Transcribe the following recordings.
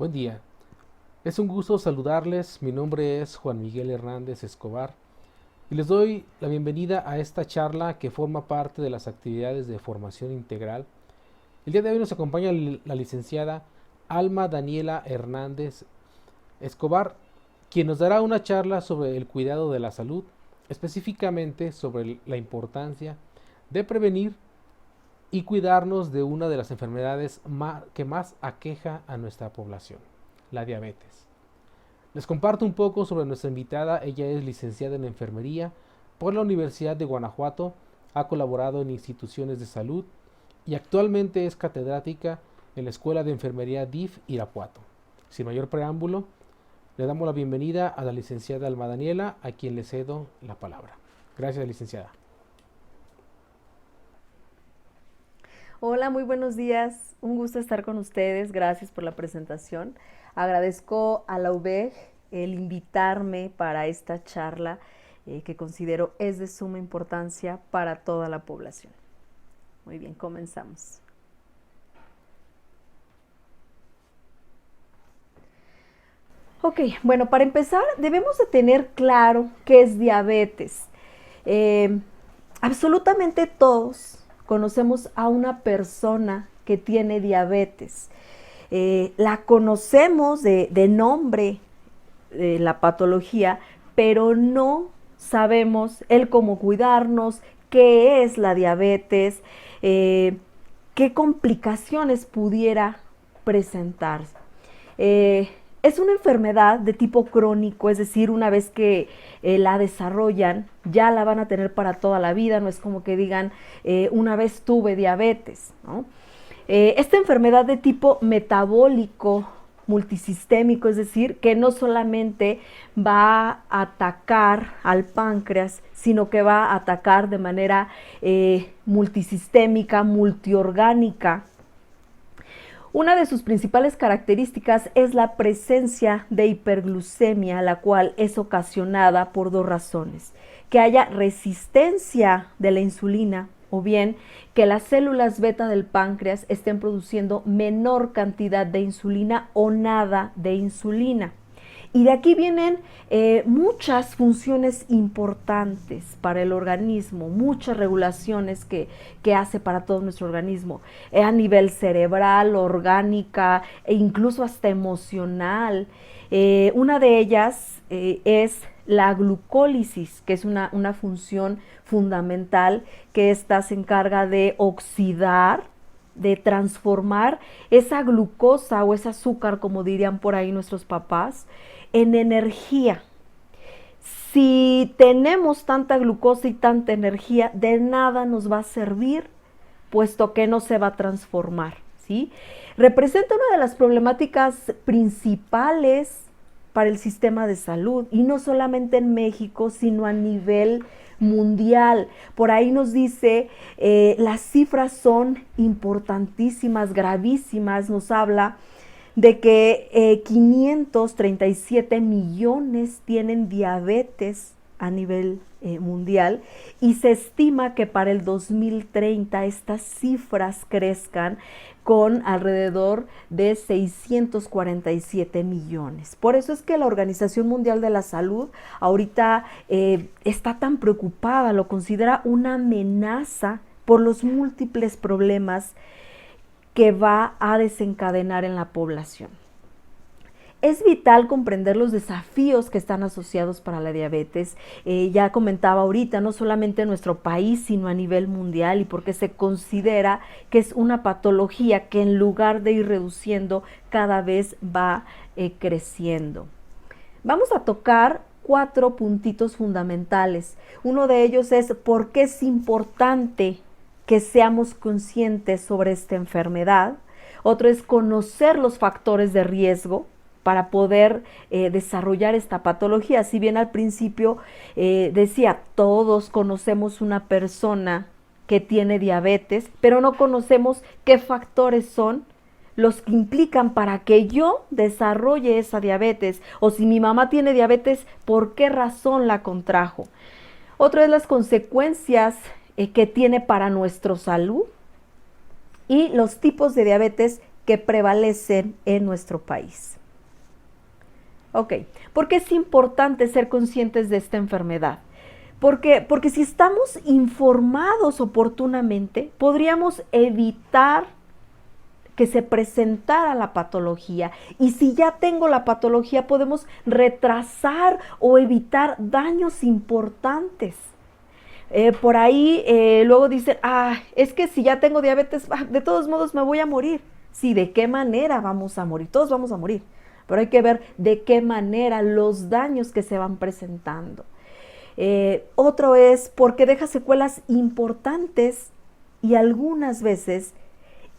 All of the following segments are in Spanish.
Buen día. Es un gusto saludarles. Mi nombre es Juan Miguel Hernández Escobar y les doy la bienvenida a esta charla que forma parte de las actividades de formación integral. El día de hoy nos acompaña la licenciada Alma Daniela Hernández Escobar, quien nos dará una charla sobre el cuidado de la salud, específicamente sobre la importancia de prevenir y cuidarnos de una de las enfermedades que más aqueja a nuestra población, la diabetes. Les comparto un poco sobre nuestra invitada. Ella es licenciada en enfermería por la Universidad de Guanajuato, ha colaborado en instituciones de salud y actualmente es catedrática en la Escuela de Enfermería DIF Irapuato. Sin mayor preámbulo, le damos la bienvenida a la licenciada Alma Daniela, a quien le cedo la palabra. Gracias, licenciada. Hola, muy buenos días. Un gusto estar con ustedes. Gracias por la presentación. Agradezco a la UVEG el invitarme para esta charla que considero es de suma importancia para toda la población. Muy bien, comenzamos. Ok, bueno, para empezar debemos de tener claro qué es diabetes. Absolutamente todos conocemos a una persona que tiene diabetes. La conocemos de nombre, la patología, pero no sabemos el cómo cuidarnos, qué es la diabetes, qué complicaciones pudiera presentarse. Es una enfermedad de tipo crónico, es decir, una vez que la desarrollan, ya la van a tener para toda la vida, no es como que digan, una vez tuve diabetes, ¿no? Esta enfermedad de tipo metabólico, multisistémico, es decir, que no solamente va a atacar al páncreas, sino que va a atacar de manera multisistémica, multiorgánica. Una de sus principales características es la presencia de hiperglucemia, la cual es ocasionada por dos razones: que haya resistencia de la insulina o bien que las células beta del páncreas estén produciendo menor cantidad de insulina o nada de insulina. Y de aquí vienen muchas funciones importantes para el organismo, muchas regulaciones que hace para todo nuestro organismo, a nivel cerebral, orgánica e incluso hasta emocional. Una de ellas es la glucólisis, que es una función fundamental, que esta se encarga de oxidar, de transformar esa glucosa o ese azúcar, como dirían por ahí nuestros papás, en energía. Si tenemos tanta glucosa y tanta energía, de nada nos va a servir, puesto que no se va a transformar, ¿sí? Representa una de las problemáticas principales para el sistema de salud, y no solamente en México, sino a nivel mundial. Por ahí nos dice, las cifras son importantísimas, gravísimas. Nos habla de que 537 millones tienen diabetes a nivel mundial, y se estima que para el 2030 estas cifras crezcan con alrededor de 647 millones. Por eso es que la Organización Mundial de la Salud ahorita está tan preocupada, lo considera una amenaza por los múltiples problemas que va a desencadenar en la población. Es vital comprender los desafíos que están asociados para la diabetes. Ya comentaba ahorita, no solamente en nuestro país, sino a nivel mundial, y porque se considera que es una patología que en lugar de ir reduciendo, cada vez va creciendo. Vamos a tocar 4 puntitos fundamentales. Uno de ellos es por qué es importante que seamos conscientes sobre esta enfermedad. Otro es conocer los factores de riesgo para poder desarrollar esta patología. Si bien al principio decía, todos conocemos una persona que tiene diabetes, pero no conocemos qué factores son los que implican para que yo desarrolle esa diabetes, o si mi mamá tiene diabetes, ¿por qué razón la contrajo? Otra es las consecuencias que tiene para nuestra salud y los tipos de diabetes que prevalecen en nuestro país. Ok, ¿por qué es importante ser conscientes de esta enfermedad? Porque si estamos informados oportunamente, podríamos evitar que se presentara la patología. Y si ya tengo la patología, podemos retrasar o evitar daños importantes. Por ahí luego dicen, es que si ya tengo diabetes, de todos modos me voy a morir. Sí, ¿de qué manera vamos a morir? Todos vamos a morir. Pero hay que ver de qué manera los daños que se van presentando. Otro es porque deja secuelas importantes y algunas veces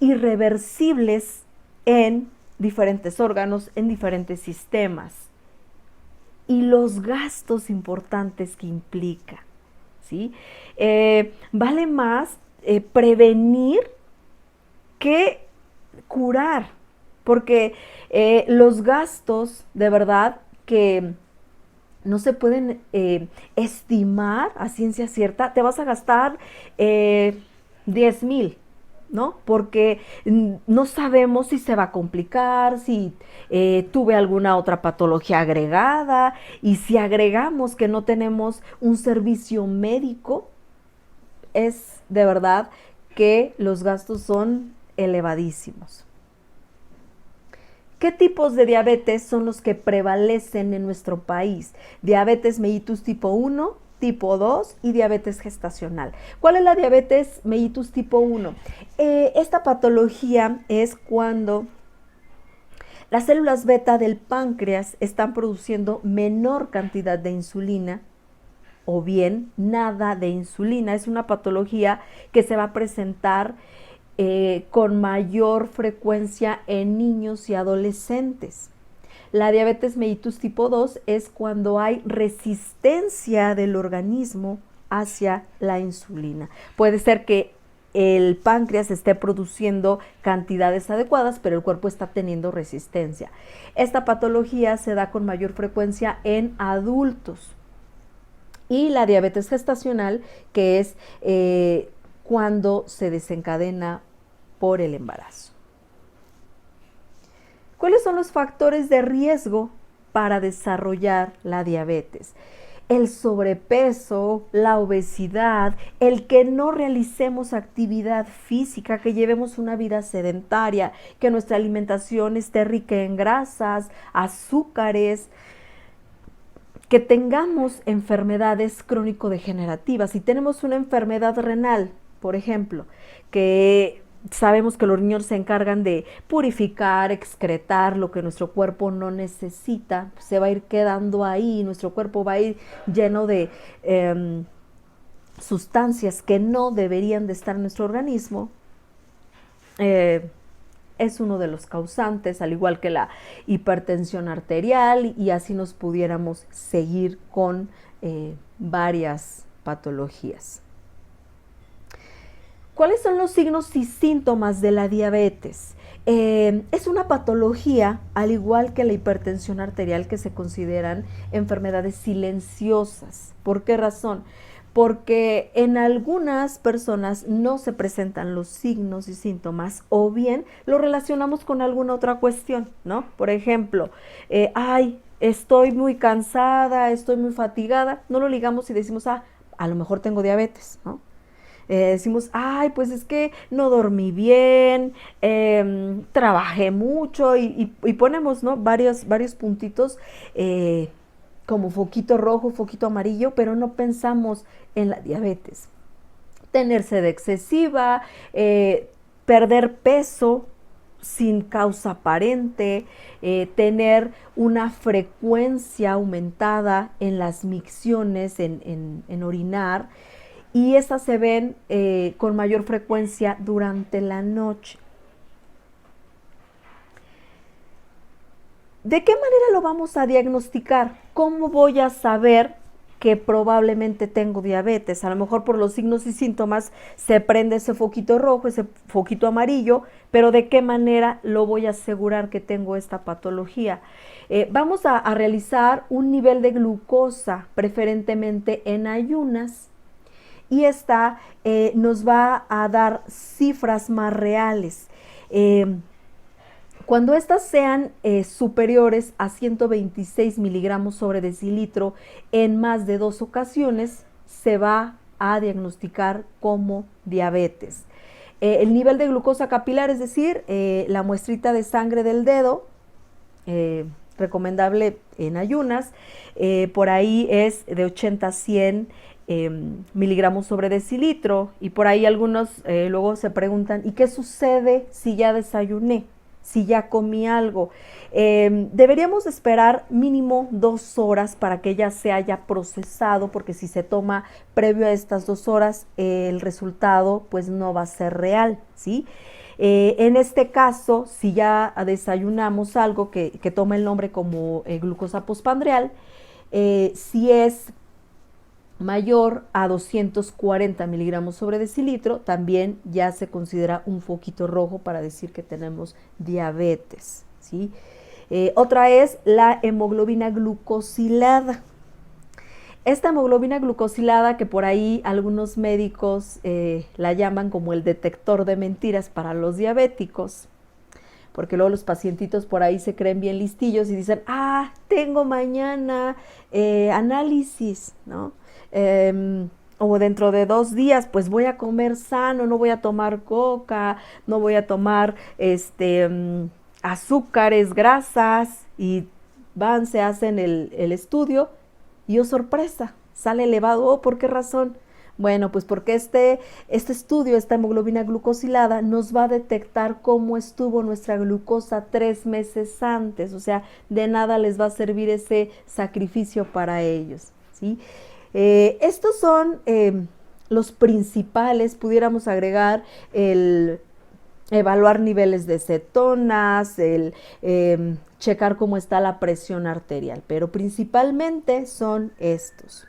irreversibles en diferentes órganos, en diferentes sistemas. Y los gastos importantes que implica. ¿Sí? Vale más prevenir que curar, porque los gastos de verdad que no se pueden estimar a ciencia cierta, te vas a gastar 10,000, ¿no? Porque no sabemos si se va a complicar, si tuve alguna otra patología agregada, y si agregamos que no tenemos un servicio médico, es de verdad que los gastos son elevadísimos. ¿Qué tipos de diabetes son los que prevalecen en nuestro país? Diabetes mellitus tipo 1, tipo 2 y diabetes gestacional. ¿Cuál es la diabetes mellitus tipo 1? Esta patología es cuando las células beta del páncreas están produciendo menor cantidad de insulina o bien nada de insulina. Es una patología que se va a presentar con mayor frecuencia en niños y adolescentes. La diabetes mellitus tipo 2 es cuando hay resistencia del organismo hacia la insulina. Puede ser que el páncreas esté produciendo cantidades adecuadas, pero el cuerpo está teniendo resistencia. Esta patología se da con mayor frecuencia en adultos. Y la diabetes gestacional, que es cuando se desencadena por el embarazo. ¿Cuáles son los factores de riesgo para desarrollar la diabetes? El sobrepeso, la obesidad, el que no realicemos actividad física, que llevemos una vida sedentaria, que nuestra alimentación esté rica en grasas, azúcares, que tengamos enfermedades crónico-degenerativas. Si tenemos una enfermedad renal, por ejemplo, que sabemos que los riñones se encargan de purificar, excretar lo que nuestro cuerpo no necesita, se va a ir quedando ahí, nuestro cuerpo va a ir lleno de sustancias que no deberían de estar en nuestro organismo. Es uno de los causantes, al igual que la hipertensión arterial, y así nos pudiéramos seguir con varias patologías. ¿Cuáles son los signos y síntomas de la diabetes? Es una patología, al igual que la hipertensión arterial, que se consideran enfermedades silenciosas. ¿Por qué razón? Porque en algunas personas no se presentan los signos y síntomas, o bien lo relacionamos con alguna otra cuestión, ¿no? Por ejemplo, estoy muy cansada, estoy muy fatigada, no lo ligamos y decimos, a lo mejor tengo diabetes, ¿no? Decimos, pues es que no dormí bien, trabajé mucho, y ponemos, ¿no?, varios puntitos como foquito rojo, foquito amarillo, pero no pensamos en la diabetes. Tener sed excesiva, perder peso sin causa aparente, tener una frecuencia aumentada en las micciones, en orinar, y estas se ven con mayor frecuencia durante la noche. ¿De qué manera lo vamos a diagnosticar? ¿Cómo voy a saber que probablemente tengo diabetes? A lo mejor por los signos y síntomas se prende ese foquito rojo, ese foquito amarillo, pero ¿de qué manera lo voy a asegurar que tengo esta patología? Vamos a realizar un nivel de glucosa, preferentemente en ayunas, y esta nos va a dar cifras más reales. Cuando estas sean superiores a 126 miligramos sobre decilitro en más de 2 ocasiones, se va a diagnosticar como diabetes. El nivel de glucosa capilar, es decir, la muestrita de sangre del dedo, recomendable en ayunas, por ahí es de 80 a 100 miligramos sobre decilitro, y por ahí algunos luego se preguntan, ¿y qué sucede si ya desayuné? Si ya comí algo. Deberíamos esperar mínimo 2 horas para que ya se haya procesado, porque si se toma previo a estas 2 horas, el resultado pues no va a ser real, ¿sí? En este caso, si ya desayunamos algo que toma el nombre como glucosa postprandial, si es mayor a 240 miligramos sobre decilitro, también ya se considera un foquito rojo para decir que tenemos diabetes, ¿sí? Otra es la hemoglobina glucosilada. Esta hemoglobina glucosilada, que por ahí algunos médicos la llaman como el detector de mentiras para los diabéticos, porque luego los pacientitos por ahí se creen bien listillos y dicen, tengo mañana análisis, ¿no? O dentro de 2 días, pues voy a comer sano, no voy a tomar coca, no voy a tomar azúcares, grasas, y van, se hacen el estudio, y oh sorpresa, sale elevado. ¿Por qué razón? Bueno, pues porque este estudio, esta hemoglobina glucosilada, nos va a detectar cómo estuvo nuestra glucosa 3 meses antes. O sea, de nada les va a servir ese sacrificio para ellos, ¿sí? Estos son los principales. Pudiéramos agregar el evaluar niveles de cetonas, el checar cómo está la presión arterial, pero principalmente son estos.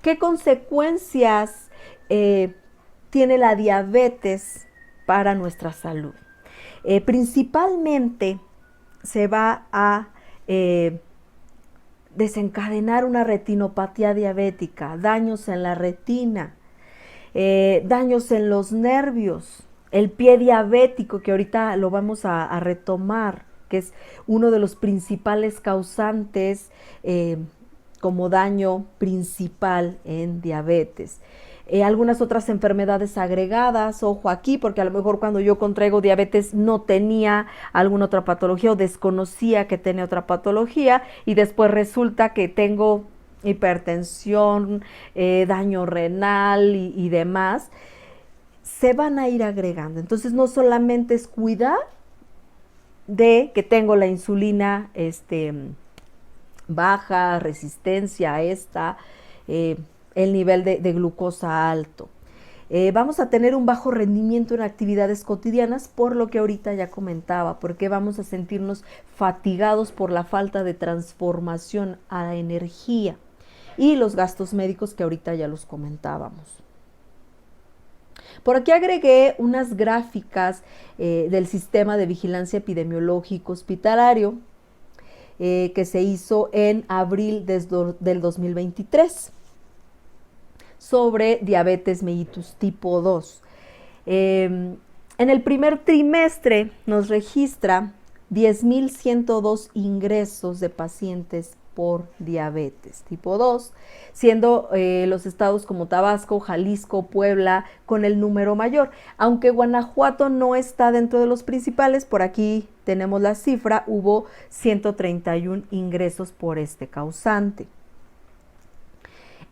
¿Qué consecuencias tiene la diabetes para nuestra salud? Principalmente se va a desencadenar una retinopatía diabética, daños en la retina, daños en los nervios, el pie diabético, que ahorita lo vamos a retomar, que es uno de los principales causantes como daño principal en diabetes. Algunas otras enfermedades agregadas, ojo aquí, porque a lo mejor cuando yo contraigo diabetes no tenía alguna otra patología o desconocía que tenía otra patología, y después resulta que tengo hipertensión, daño renal y demás, se van a ir agregando. Entonces no solamente es cuidar de que tengo la insulina baja, resistencia a esta, el nivel de glucosa alto. Vamos a tener un bajo rendimiento en actividades cotidianas, por lo que ahorita ya comentaba, porque vamos a sentirnos fatigados por la falta de transformación a energía, y los gastos médicos que ahorita ya los comentábamos. Por aquí agregué unas gráficas del sistema de vigilancia epidemiológico hospitalario que se hizo en abril del 2023 sobre diabetes mellitus tipo 2. En el primer trimestre nos registra 10.102 ingresos de pacientes por diabetes tipo 2, siendo los estados como Tabasco, Jalisco, Puebla con el número mayor. Aunque Guanajuato no está dentro de los principales, por aquí tenemos la cifra, hubo 131 ingresos por este causante.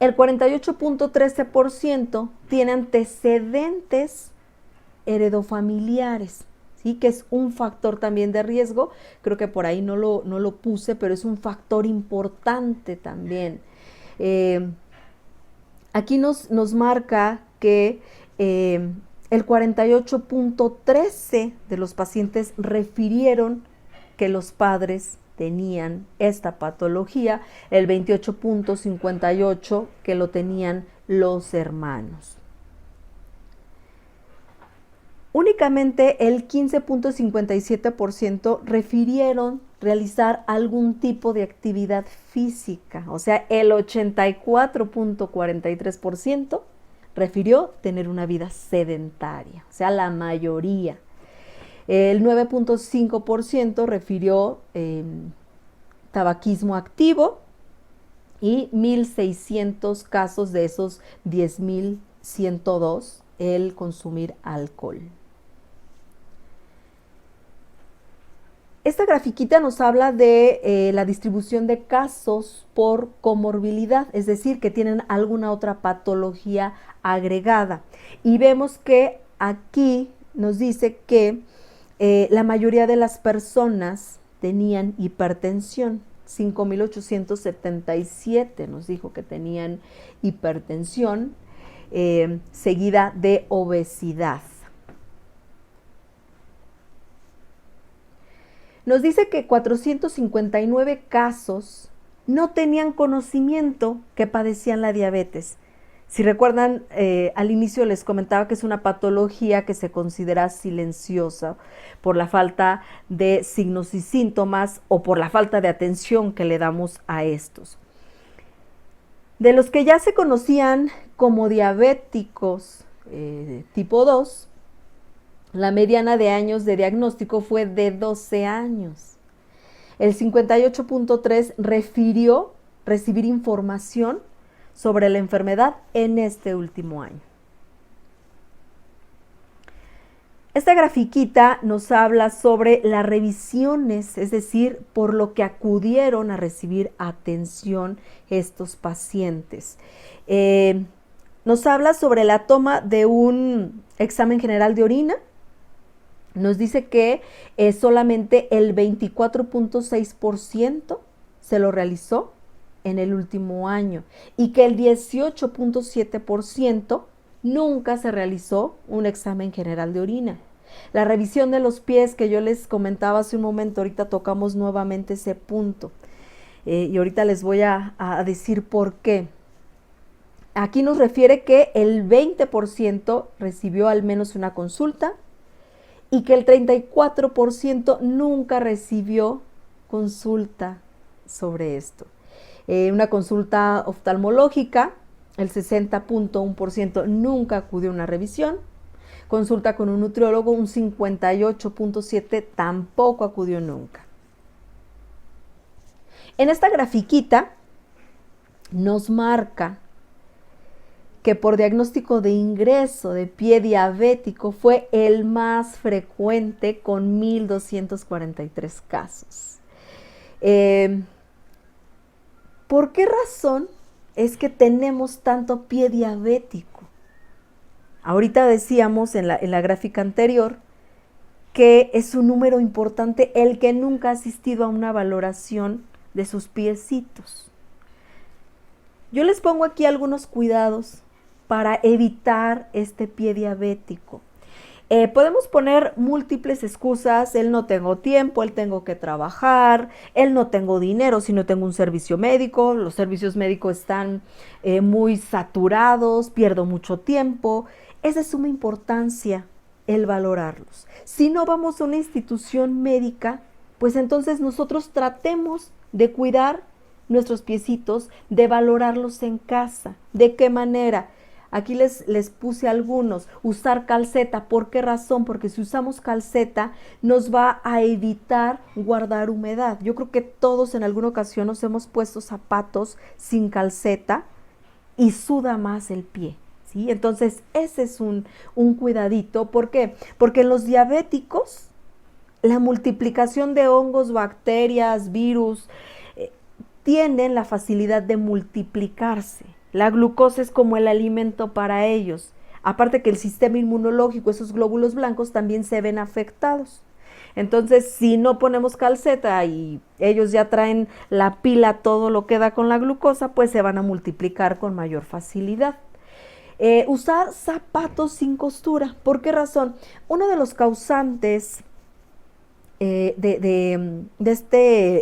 El 48.13% tiene antecedentes heredofamiliares, ¿sí? Que es un factor también de riesgo. Creo que por ahí no lo puse, pero es un factor importante también. Aquí nos marca que el 48.13% de los pacientes refirieron que los padres tenían esta patología, el 28.58% que lo tenían los hermanos. Únicamente el 15.57% refirieron realizar algún tipo de actividad física, o sea, el 84.43% refirió tener una vida sedentaria, o sea, la mayoría. El 9.5% refirió tabaquismo activo y 1.600 casos de esos 10.102 el consumir alcohol. Esta grafiquita nos habla de la distribución de casos por comorbilidad, es decir, que tienen alguna otra patología agregada. Y vemos que aquí nos dice que la mayoría de las personas tenían hipertensión. 5.877 nos dijo que tenían hipertensión, seguida de obesidad. Nos dice que 459 casos no tenían conocimiento que padecían la diabetes. Si recuerdan, al inicio les comentaba que es una patología que se considera silenciosa por la falta de signos y síntomas o por la falta de atención que le damos a estos. De los que ya se conocían como diabéticos tipo 2, la mediana de años de diagnóstico fue de 12 años. El 58.3 refirió recibir información sobre la enfermedad en este último año. Esta grafiquita nos habla sobre las revisiones, es decir, por lo que acudieron a recibir atención estos pacientes. Nos habla sobre la toma de un examen general de orina. Nos dice que solamente el 24.6% se lo realizó en el último año y que el 18.7% nunca se realizó un examen general de orina. La revisión de los pies que yo les comentaba hace un momento, ahorita tocamos nuevamente ese punto y ahorita les voy a decir por qué. Aquí nos refiere que el 20% recibió al menos una consulta y que el 34% nunca recibió consulta sobre esto. Una consulta oftalmológica, el 60.1% nunca acudió a una revisión. Consulta con un nutriólogo, un 58.7% tampoco acudió nunca. En esta grafiquita nos marca que por diagnóstico de ingreso de pie diabético fue el más frecuente con 1.243 casos. ¿Por qué razón es que tenemos tanto pie diabético? Ahorita decíamos en la gráfica anterior que es un número importante el que nunca ha asistido a una valoración de sus piecitos. Yo les pongo aquí algunos cuidados para evitar este pie diabético. Podemos poner múltiples excusas: él no tengo tiempo, él tengo que trabajar, él no tengo dinero si no tengo un servicio médico, los servicios médicos están muy saturados, pierdo mucho tiempo. Es de suma importancia el valorarlos. Si no vamos a una institución médica, pues entonces nosotros tratemos de cuidar nuestros piecitos, de valorarlos en casa. ¿De qué manera? Aquí les puse algunos. Usar calceta. ¿Por qué razón? Porque si usamos calceta nos va a evitar guardar humedad. Yo creo que todos en alguna ocasión nos hemos puesto zapatos sin calceta y suda más el pie, ¿sí? Entonces ese es un cuidadito. ¿Por qué? Porque en los diabéticos la multiplicación de hongos, bacterias, virus tienen la facilidad de multiplicarse. La glucosa es como el alimento para ellos. Aparte que el sistema inmunológico, esos glóbulos blancos también se ven afectados. Entonces, si no ponemos calceta y ellos ya traen la pila, todo lo que da con la glucosa, pues se van a multiplicar con mayor facilidad. Usar zapatos sin costura. ¿Por qué razón? Uno de los causantes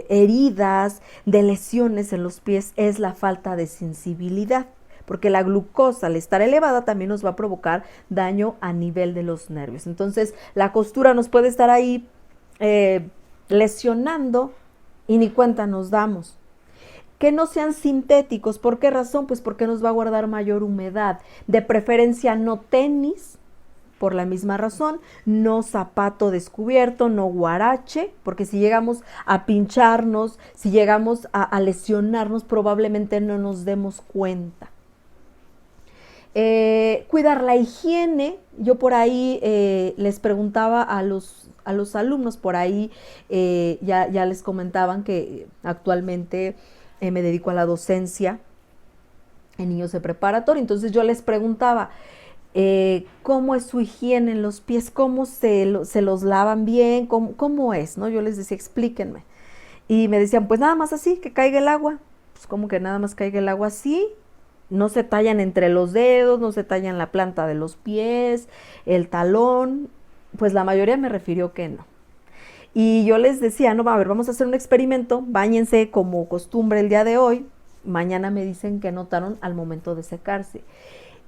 heridas, de lesiones en los pies es la falta de sensibilidad, porque la glucosa al estar elevada también nos va a provocar daño a nivel de los nervios. Entonces la costura nos puede estar ahí lesionando y ni cuenta nos damos. Que no sean sintéticos. ¿Por qué razón? Pues porque nos va a guardar mayor humedad. De preferencia no tenis por la misma razón, no zapato descubierto, no guarache, porque si llegamos a pincharnos, si llegamos a lesionarnos, probablemente no nos demos cuenta. Cuidar la higiene, yo por ahí les preguntaba a los alumnos, por ahí ya les comentaban que actualmente me dedico a la docencia en niños de preparatoria, entonces yo les preguntaba, cómo es su higiene en los pies, cómo se los lavan bien, cómo es, ¿no? Yo les decía, explíquenme. Y me decían, pues nada más así, que caiga el agua. Pues como que nada más caiga el agua así, no se tallan entre los dedos, no se tallan la planta de los pies, el talón, pues la mayoría me refirió que no. Y yo les decía, no, a ver, vamos a hacer un experimento, báñense como costumbre el día de hoy, mañana me dicen que notaron al momento de secarse.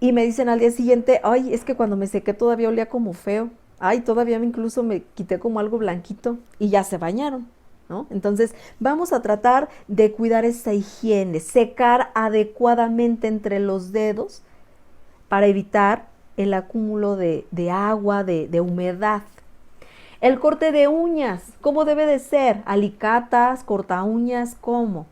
Y me dicen al día siguiente, ay, es que cuando me sequé todavía olía como feo. Ay, todavía incluso me quité como algo blanquito y ya se bañaron, ¿no? Entonces, vamos a tratar de cuidar esa higiene, secar adecuadamente entre los dedos para evitar el acúmulo de agua, de humedad. El corte de uñas, ¿cómo debe de ser? Alicatas, corta uñas, ¿cómo?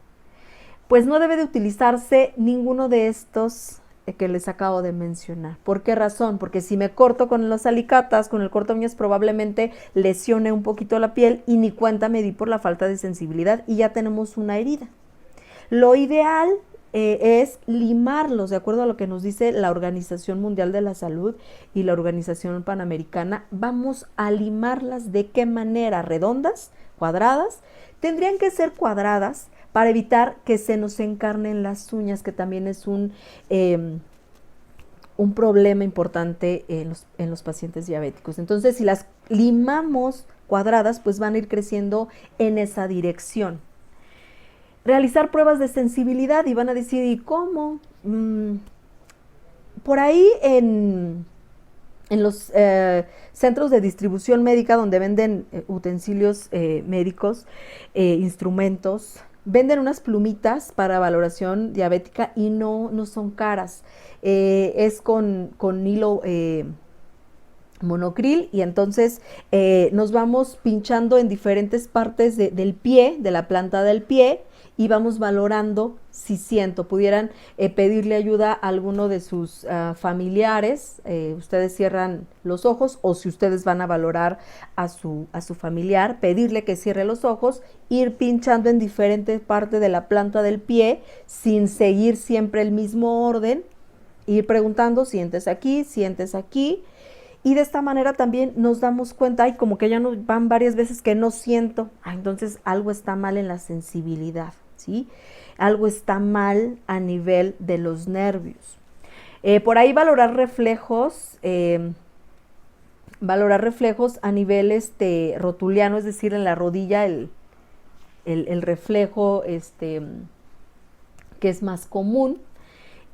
Pues no debe de utilizarse ninguno de estos que les acabo de mencionar. ¿Por qué razón? Porque si me corto con los alicatas, con el corta uñas, probablemente lesione un poquito la piel y ni cuenta me di por la falta de sensibilidad y ya tenemos una herida. Lo ideal es limarlos, de acuerdo a lo que nos dice la Organización Mundial de la Salud y la Organización Panamericana. Vamos a limarlas. ¿De qué manera? ¿Redondas? ¿Cuadradas? Tendrían que ser cuadradas para evitar que se nos encarnen las uñas, que también es un problema importante en los pacientes diabéticos. Entonces, si las limamos cuadradas, pues van a ir creciendo en esa dirección. Realizar pruebas de sensibilidad y van a decir, ¿y cómo? Por ahí en los centros de distribución médica donde venden utensilios médicos, instrumentos, venden unas plumitas para valoración diabética y no son caras. Es con hilo monocril y entonces nos vamos pinchando en diferentes partes del pie, de la planta del pie, y vamos valorando si siento. Pudieran pedirle ayuda a alguno de sus familiares, ustedes cierran los ojos, o si ustedes van a valorar a su familiar, pedirle que cierre los ojos, ir pinchando en diferentes partes de la planta del pie sin seguir siempre el mismo orden, ir preguntando, sientes aquí, y de esta manera también nos damos cuenta, ay, como que ya nos van varias veces que no siento, entonces algo está mal en la sensibilidad, ¿sí? Algo está mal a nivel de los nervios. Por ahí valorar reflejos a nivel rotuliano, es decir, en la rodilla el reflejo que es más común.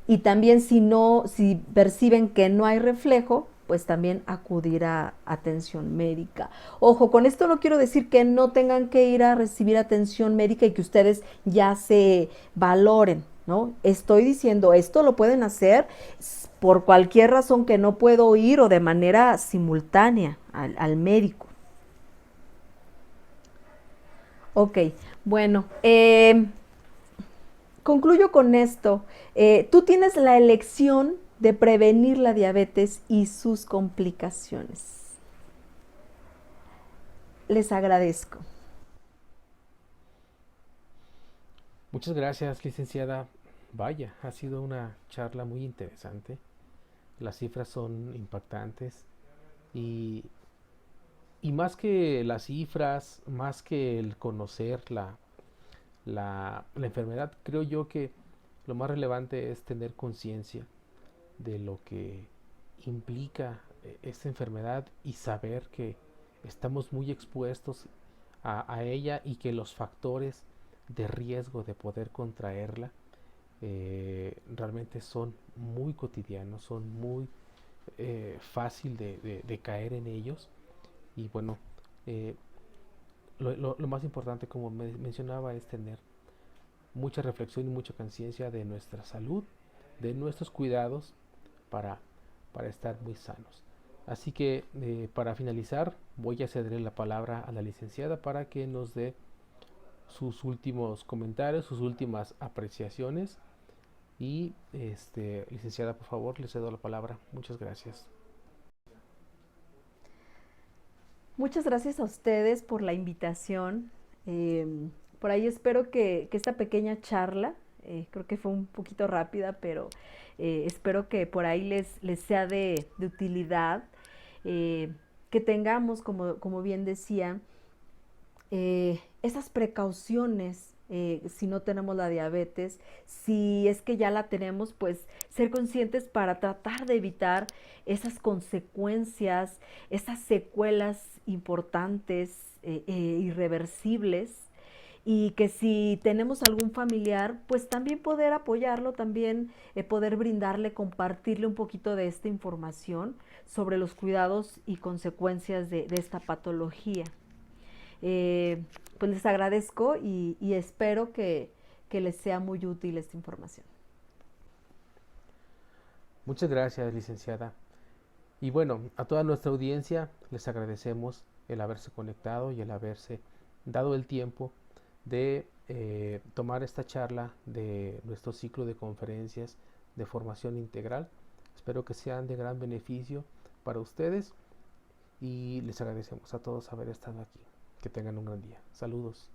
Y también si perciben que no hay reflejo, pues también acudir a atención médica. Ojo, con esto no quiero decir que no tengan que ir a recibir atención médica y que ustedes ya se valoren, ¿no? Estoy diciendo, esto lo pueden hacer por cualquier razón que no puedo ir o de manera simultánea al médico. Ok, bueno, concluyo con esto. Tú tienes la elección de prevenir la diabetes y sus complicaciones. Les agradezco. Muchas gracias, licenciada. Vaya, ha sido una charla muy interesante. Las cifras son impactantes y, más que las cifras, más que el conocer la enfermedad, creo yo que lo más relevante es tener conciencia de lo que implica esta enfermedad y saber que estamos muy expuestos a ella y que los factores de riesgo de poder contraerla realmente son muy cotidianos, son muy fácil de caer en ellos. Y bueno, lo más importante, como mencionaba, es tener mucha reflexión y mucha conciencia de nuestra salud, de nuestros cuidados para estar muy sanos. Así que para finalizar voy a cederle la palabra a la licenciada para que nos dé sus últimos comentarios, sus últimas apreciaciones. Y licenciada, por favor, le cedo la palabra. Muchas gracias. Muchas gracias a ustedes por la invitación. Por ahí espero que esta pequeña charla, creo que fue un poquito rápida, pero espero que por ahí les sea de utilidad. Que tengamos, como bien decía, esas precauciones, si no tenemos la diabetes, si es que ya la tenemos, pues ser conscientes para tratar de evitar esas consecuencias, esas secuelas importantes, irreversibles, y que si tenemos algún familiar, pues también poder apoyarlo, también poder brindarle, compartirle un poquito de esta información sobre los cuidados y consecuencias de esta patología. Pues les agradezco y espero que les sea muy útil esta información. Muchas gracias, licenciada. Y bueno, a toda nuestra audiencia les agradecemos el haberse conectado y el haberse dado el tiempo de tomar esta charla de nuestro ciclo de conferencias de formación integral. Espero que sean de gran beneficio para ustedes y les agradecemos a todos haber estado aquí. Que tengan un gran día. Saludos.